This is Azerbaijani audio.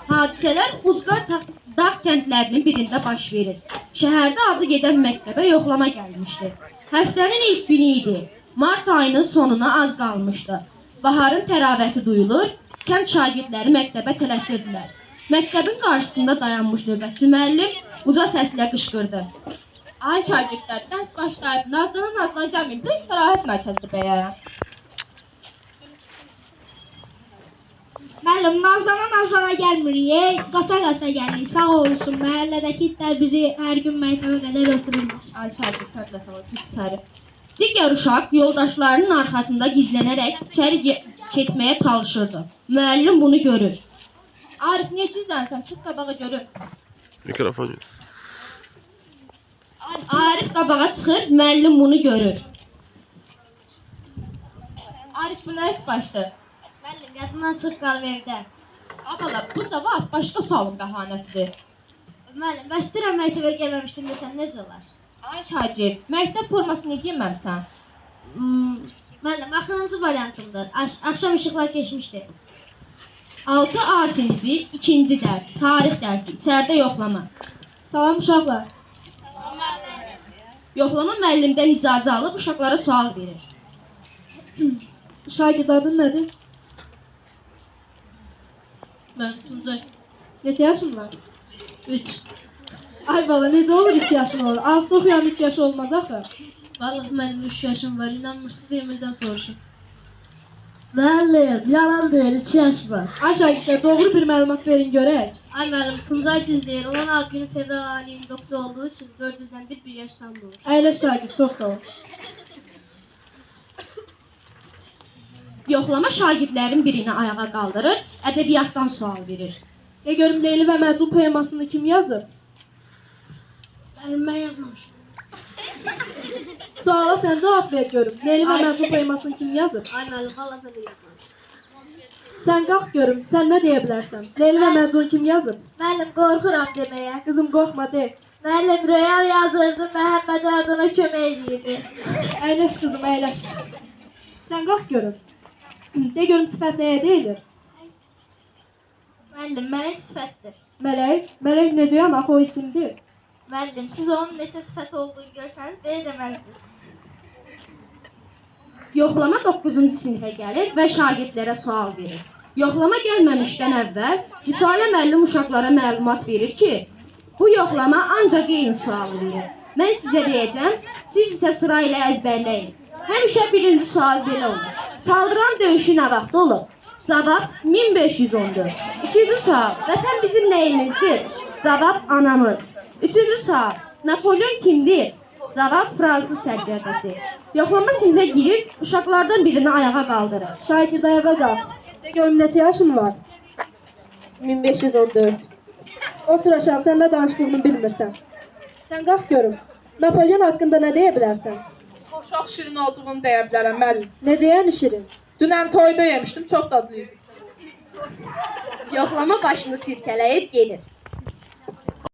Hadisələr Ucqar dağ kəndlərinin birində baş verir. Şəhərdə adı gedən məktəbə yoxlama gəlmişdi. Həftənin ilk günü idi. Mart ayının sonuna az qalmışdı. Baharın təravəti duyulur, kənd şagirdləri məktəbə tələsirdilər. Məktəbin qarşısında dayanmış növbətçi müəllim uca səslə qışqırdı. Ay şagirdlər, dərs başlayıb, nazlana gəlməyin, bir istirahət mərkəzidir bəyə. Müəllim, nazlana gəlmirik, qaça gəlirik, sağ olsun. Məhəllədəki itlər bizi hər gün məktəbə qədər ötürürlər. Ay şagird, sədlə sağ ol, düz içəri. Digər uşaq yoldaşlarının arxasında gizlənərək içəri keçməyə çalışırdı. Müəllim bunu görür. Arif, niyə gizlənsən? Çıx qabağa görün. Mikrofon. Arif qabağa çıxır, müəllim bunu görür. Arif, bu nə iş başdır? Müəllim, yadımdan çıx qalıb evdə. Abala, bu cavab başqa sualın bəhanəsidir. Müəllim, bəs istəyirəm məktəbə gəlməmişdim desən necə olar? Ay şagird, məktəb formasını giyməmsən. Müəllim, axırıncı variantımdır. Axşam işıqlar keçmişdi. 6A sinfi, ikinci dərs, tarix dərsi, içəridə yoxlama. Salam uşaqlar. Yoxlama müəllimdən icazə alıb uşaqlara sual verir. Şagird adın nədir? Mən Tuncay, Neçə yaşın var? 3. Ay bala, necə olur 2 yaşın olur? Altı oxuyan 3 yaşı olmaz axı. Vallahi mənim 3 yaşım var, inanmırsınız Emildən soruşun. Müəllim, yalan deyil, 2 yaş var. Ay şagirdlər, doğru bir məlumat verin görək. Ay müəllim, Tuncay düz deyir, 16 günü fevral ayı 29 olduğu üçün 400-dən bir yaş tam olur. Əyləş şagird, çox sağ ol. Yoxlama şagirdlərin birini ayağa qaldırır, ədəbiyyatdan sual verir. De görüm Leyli və Məcnun poemasını kim yazır? Müəllim, mən yazmamışım. Suala sən cavab ver görüm. Leyli və Məcnun poemasını kim yazır? Ay müəllim, valla mən də yazmamışım. Sən qalx görüm, sən nə deyə bilərsən? Leyli və Məcnun kim yazır? Müəllim, qorxuram deməyə. Qızım qorxma de. Müəllim, Royal yazırdı, Məhəmməd Ardına kömək edirdi. Əyləş qızım, əyləş. Sən qalx görüm. De görüm sifət nəyə deyilir? Müəllim, mələk sifətdir. Mələk? Mələk necəyəm axı o isimdir? Müəllim, siz onun neçə sifət olduğunu görsəniz, belə deməzdiniz. Yoxlama 9-cu sinifə gəlir və şagirdlərə sual verir. Yoxlama gəlməmişdən əvvəl Risalə müəllim uşaqlara məlumat verir ki, bu yoxlama ancaq eyni sualı verir. Mən sizə deyəcəm, siz isə sıra ilə əzbərləyin. Həmişə birinci sual belə olur. Çaldıran döyüşü nə vaxt olub? Cavab 1514. İkinci sual, vətən bizim nəyimizdir? Cavab anamız. Üçüncü sual, Napolyon kimdir? Cavab Fransız sərkərdəsi. Yoxlama sinifə girir, uşaqlardan birini ayağa qaldırır. Şagird ayağa qalx. De görüm neçə yaşın var? 1514. Otur aşağı, sən nə danışdığını bilmirsən. Sən qalx görüm. Napolyon haqqında nə deyə bilərsən? Çox şirin olduğunu deyə bilərəm müəllim. Necə yəni şirin? Dünən toyda yemişdim, çox dadlı idi. Yoxlama başını sirkələyib gedir.